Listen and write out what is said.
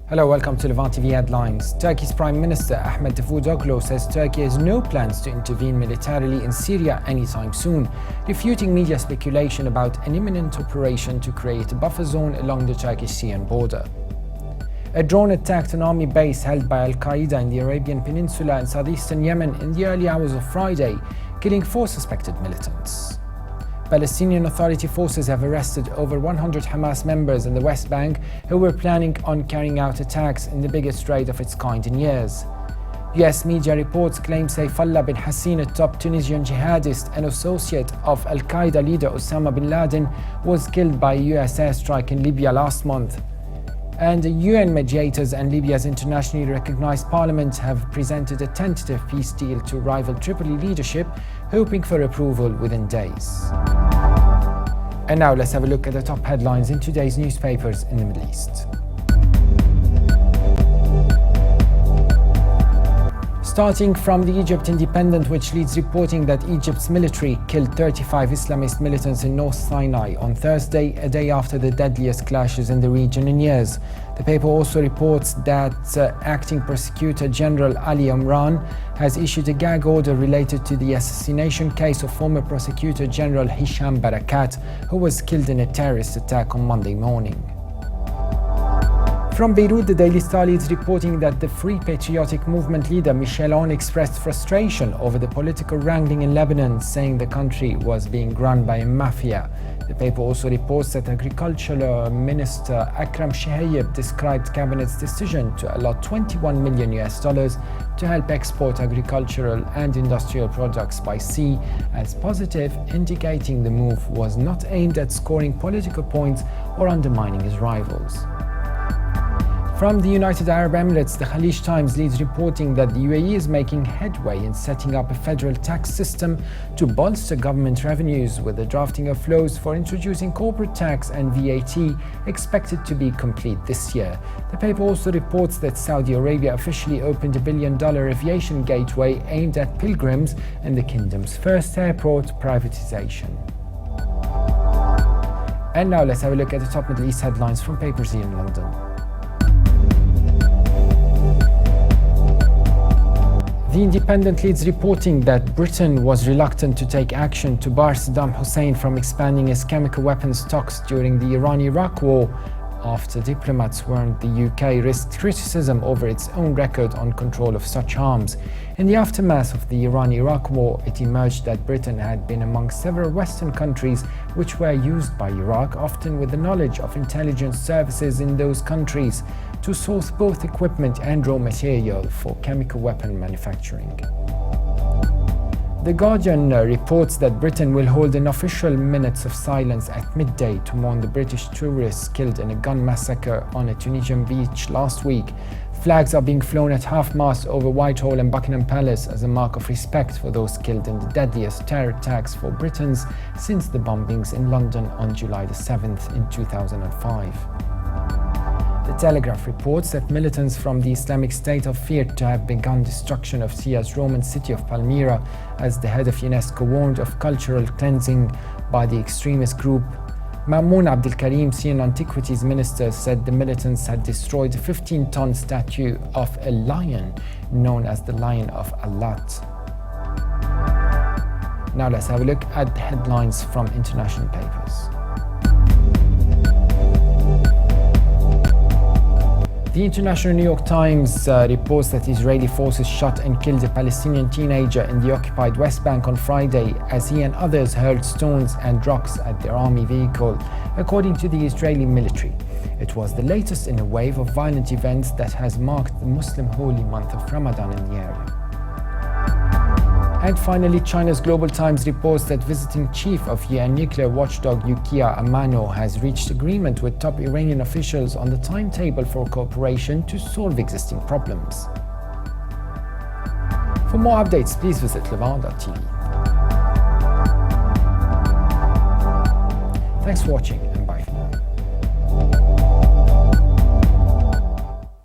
Hello, welcome to Levant TV Headlines. Turkey's Prime Minister Ahmed Davutoglu says Turkey has no plans to intervene militarily in Syria anytime soon, refuting media speculation about an imminent operation to create a buffer zone along the Turkish-Syrian border. A drone attacked an army base held by Al-Qaeda in the Arabian Peninsula and southeastern Yemen in the early hours of Friday, killing 4 suspected militants. Palestinian Authority forces have arrested over 100 Hamas members in the West Bank who were planning on carrying out attacks in the biggest raid of its kind in years. US media reports claim Saifullah bin Hassin, a top Tunisian jihadist and associate of Al-Qaeda leader Osama bin Laden, was killed by a US airstrike in Libya last month. And the UN mediators and Libya's internationally recognized parliament have presented a tentative peace deal to rival Tripoli leadership, hoping for approval within days. And now let's have a look at the top headlines in today's newspapers in the Middle East. Starting from the Egypt Independent, which leads reporting that Egypt's military killed 35 Islamist militants in North Sinai on Thursday, a day after the deadliest clashes in the region in years. The paper also reports that Acting Prosecutor General Ali Omran has issued a gag order related to the assassination case of former Prosecutor General Hisham Barakat, who was killed in a terrorist attack on Monday morning. From Beirut, the Daily Star leads reporting that the Free Patriotic Movement leader Michel Aoun expressed frustration over the political wrangling in Lebanon, saying the country was being run by a mafia. The paper also reports that Agriculture Minister Akram Shehayeb described Cabinet's decision to allot $21 million to help export agricultural and industrial products by sea as positive, indicating the move was not aimed at scoring political points or undermining his rivals. From the United Arab Emirates, the Khalij Times leads reporting that the UAE is making headway in setting up a federal tax system to bolster government revenues, with the drafting of laws for introducing corporate tax and VAT expected to be complete this year. The paper also reports that Saudi Arabia officially opened a $1 billion aviation gateway aimed at pilgrims and the kingdom's first airport privatization. And now let's have a look at the top Middle East headlines from papers here in London. The Independent leads reporting that Britain was reluctant to take action to bar Saddam Hussein from expanding his chemical weapons stocks during the Iran-Iraq war, after diplomats warned the UK risked criticism over its own record on control of such arms. In the aftermath of the Iran-Iraq war, it emerged that Britain had been among several Western countries which were used by Iraq, often with the knowledge of intelligence services in those countries, to source both equipment and raw material for chemical weapon manufacturing. The Guardian reports that Britain will hold an official minutes of silence at midday to mourn the British tourists killed in a gun massacre on a Tunisian beach last week. Flags are being flown at half-mast over Whitehall and Buckingham Palace as a mark of respect for those killed in the deadliest terror attacks for Britons since the bombings in London on July the 7th in 2005. The Telegraph reports that militants from the Islamic State are feared to have begun destruction of Syria's Roman city of Palmyra, as the head of UNESCO warned of cultural cleansing by the extremist group. Mamoun Abdelkarim, Syrian Antiquities Minister, said the militants had destroyed a 15-ton statue of a lion known as the Lion of Alat. Now let's have a look at the headlines from international papers. The International New York Times reports that Israeli forces shot and killed a Palestinian teenager in the occupied West Bank on Friday as he and others hurled stones and rocks at their army vehicle, according to the Israeli military. It was the latest in a wave of violent events that has marked the Muslim holy month of Ramadan in the area. And finally, China's Global Times reports that visiting chief of UN nuclear watchdog Yukiya Amano has reached agreement with top Iranian officials on the timetable for cooperation to solve existing problems. For more updates, please visit Levant.tv. Thanks for watching.